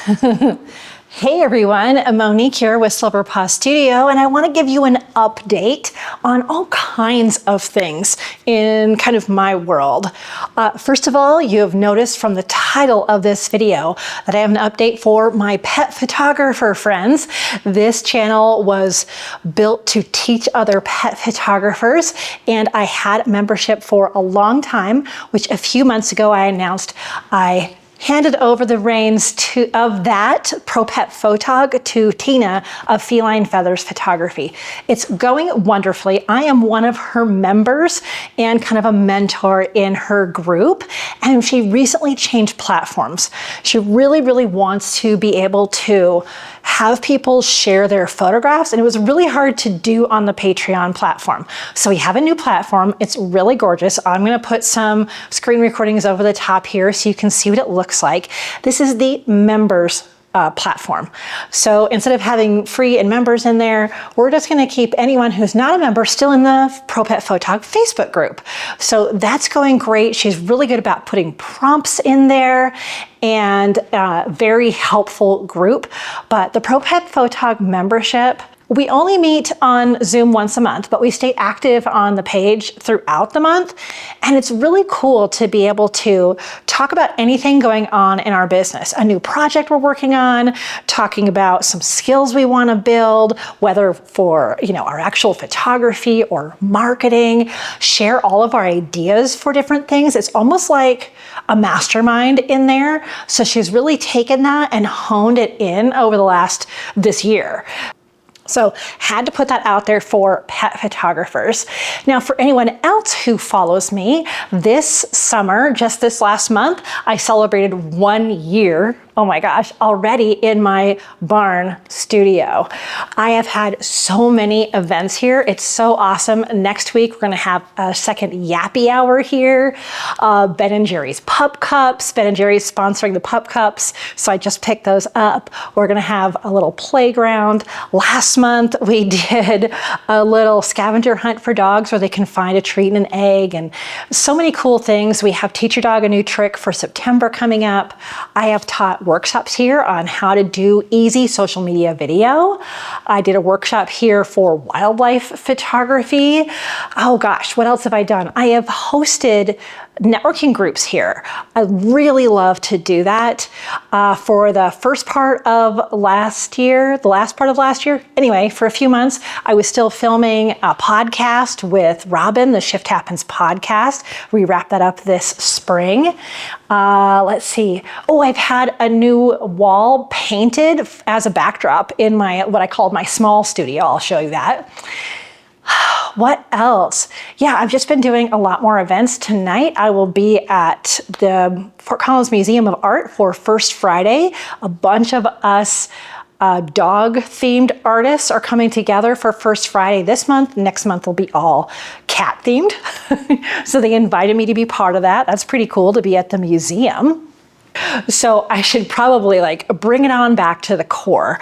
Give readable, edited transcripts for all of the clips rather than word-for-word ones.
Hey everyone, Monique here with Silver Paw Studio, and I want to give you an update on all kinds of things in kind of my world. First of all, you have noticed from the title of this video that I have an update for my pet photographer friends. This channel was built to teach other pet photographers, and I had membership for a long time, which a few months ago I announced I handed over the reins of that ProPetPhotog to Tina of Feline Feathers Photography. It's going wonderfully. I am one of her members and kind of a mentor in her group, and she recently changed platforms. She really wants to be able to have people share their photographs, and it was really hard to do on the Patreon platform. So we have a new platform. It's really gorgeous. I'm going to put some screen recordings over the top here so you can see what it looks like. This is the members platform. So instead of having free and members in there, we're just going to keep anyone who's not a member still in the ProPetPhotog Facebook group. So that's going great. She's really good about putting prompts in there, and very helpful group. But the ProPetPhotog membership, we only meet on Zoom once a month, but we stay active on the page throughout the month. And it's really cool to be able to talk about anything going on in our business, a new project we're working on, talking about some skills we want to build, whether for, our actual photography or marketing, share all of our ideas for different things. It's almost like a mastermind in there. So she's really taken that and honed it in over this year. So had to put that out there for pet photographers. Now for anyone else who follows me, this summer, just this last month, I celebrated 1 year, oh my gosh, already in my barn studio. I have had so many events here. It's so awesome. Next week, we're gonna have a second Yappy Hour here. Ben & Jerry's Pup Cups. Ben & Jerry's sponsoring the Pup Cups, so I just picked those up. We're gonna have a little playground. Last month, we did a little scavenger hunt for dogs where they can find a treat and an egg, and so many cool things. We have Teach Your Dog a New Trick for September coming up. I have taught workshops here on how to do easy social media video. I did a workshop here for wildlife photography. Oh gosh, what else have I done? I have hosted networking groups here. I really love to do that. For the first part of last year, the last part of last year, anyway, for a few months, I was still filming a podcast with Robin, the Shift Happens podcast. We wrapped that up this spring. Let's see. Oh, I've had a new wall painted as a backdrop in what I called my small studio. I'll show you that. What else? Yeah, I've just been doing a lot more events. Tonight, I will be at the Fort Collins Museum of Art for First Friday. A bunch of us dog-themed artists are coming together for First Friday this month. Next month will be all cat-themed. So they invited me to be part of that. That's pretty cool to be at the museum. So I should probably bring it on back to the core.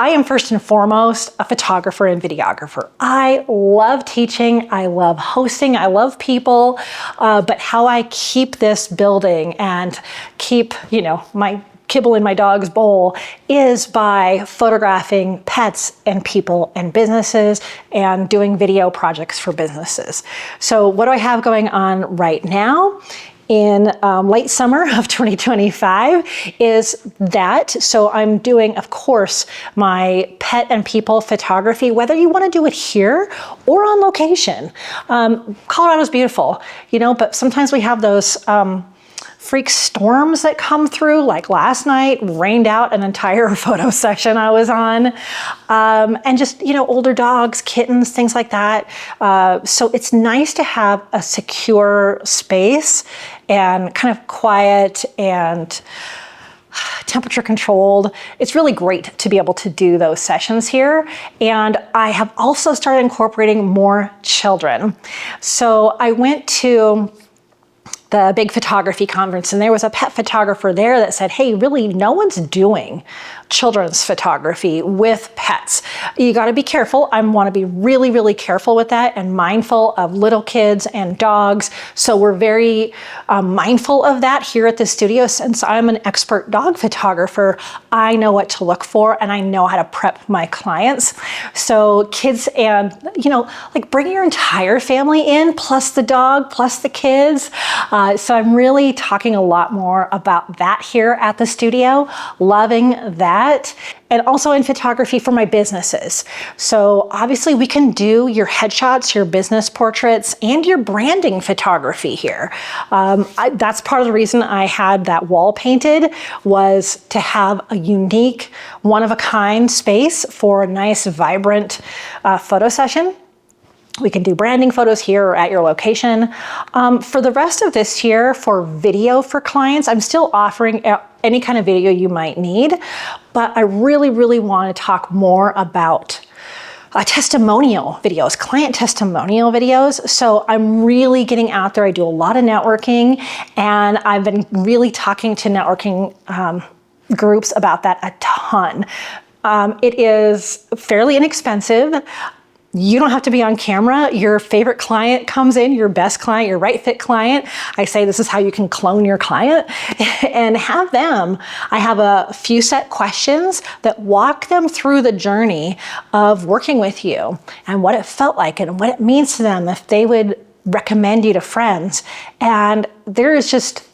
I am first and foremost a photographer and videographer. I love teaching, I love hosting, I love people, but how I keep this building and keep, my kibble in my dog's bowl is by photographing pets and people and businesses and doing video projects for businesses. So what do I have going on right now? In late summer of 2025 is that. So I'm doing, of course, my pet and people photography, whether you want to do it here or on location. Colorado's beautiful, but sometimes we have those freak storms that come through, like last night, rained out an entire photo session I was on, and just, older dogs, kittens, things like that. So it's nice to have a secure space and kind of quiet and temperature controlled. It's really great to be able to do those sessions here. And I have also started incorporating more children. So I went to the big photography conference, and there was a pet photographer there that said, hey, really, no one's doing children's photography with pets. You got to be careful. I want to be really, really careful with that and mindful of little kids and dogs. So we're very mindful of that here at the studio. Since I'm an expert dog photographer, I know what to look for and I know how to prep my clients. So kids and, you know, like bring your entire family in, plus the dog, plus the kids. So I'm really talking a lot more about that here at the studio, loving that. And also in photography for my businesses. So obviously we can do your headshots, your business portraits, and your branding photography here. That's part of the reason I had that wall painted, was to have a unique, one-of-a-kind space for a nice, vibrant photo session. We can do branding photos here or at your location. For the rest of this year, for video for clients, I'm still offering any kind of video you might need, but I really, really want to talk more about testimonial videos, client testimonial videos. So I'm really getting out there. I do a lot of networking, and I've been really talking to networking groups about that a ton. It is fairly inexpensive. You don't have to be on camera. Your favorite client comes in, your best client, your right fit client. I say this is how you can clone your client and have them. I have a few set questions that walk them through the journey of working with you and what it felt like and what it means to them if they would recommend you to friends. And there is just,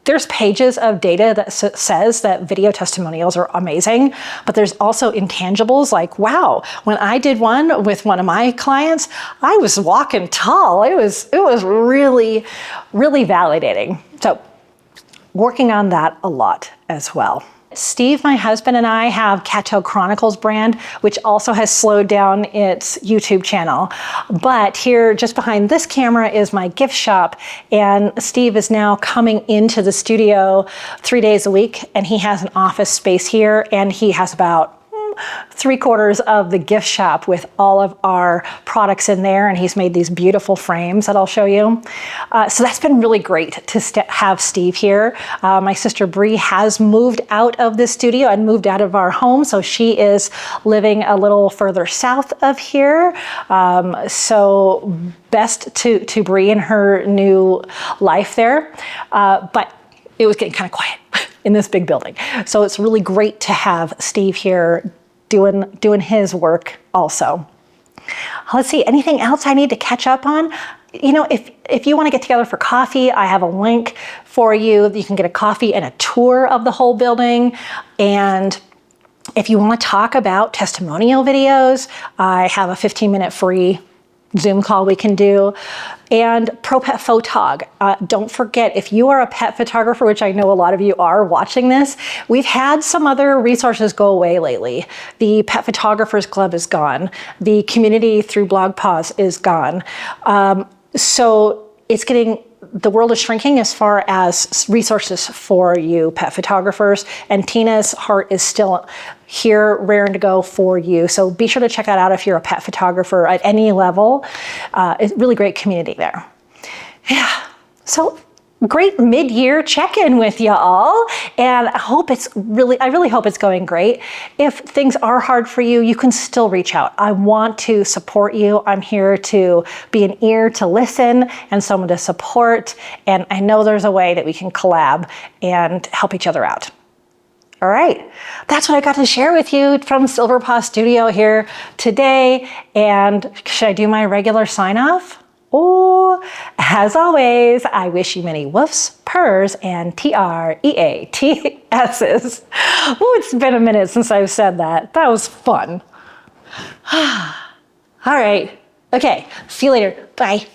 there's pages of data that says that video testimonials are amazing, but there's also intangibles like, wow, when I did one with one of my clients, I was walking tall. It was really, really validating. So working on that a lot as well. Steve, my husband, and I have Cattail Chronicles brand, which also has slowed down its YouTube channel. But here, just behind this camera, is my gift shop. And Steve is now coming into the studio 3 days a week, and he has an office space here, and he has about 3/4 of the gift shop with all of our products in there, and he's made these beautiful frames that I'll show you. So that's been really great to have Steve here. My sister Bree has moved out of the studio and moved out of our home, so she is living a little further south of here. So best to Bree and her new life there. But it was getting kind of quiet in this big building. So it's really great to have Steve here doing his work also. Let's see, anything else I need to catch up on? You know, if you want to get together for coffee, I have a link for you. You can get a coffee and a tour of the whole building. And if you want to talk about testimonial videos, I have a 15-minute free Zoom call we can do. And ProPetPhotog. Don't forget, if you are a pet photographer, which I know a lot of you are watching this, we've had some other resources go away lately. The Pet Photographers Club is gone. The community through Blog Paws is gone. So it's getting, the world is shrinking as far as resources for you pet photographers, and Tina's heart is still here, raring to go for you. So be sure to check that out if you're a pet photographer at any level. It's a really great community there. Yeah, so great mid-year check-in with you all, and I really hope it's going great. If things are hard for you, you can still reach out. I want to support you. I'm here to be an ear to listen and someone to support, and I know there's a way that we can collab and help each other out. All right, that's what I got to share with you from Silver Paw Studio here today. And should I do my regular sign-off? Oh, as always, I wish you many woofs, purrs, and TREATS's. Oh, it's been a minute since I've said that. That was fun. All right, okay, see you later. Bye.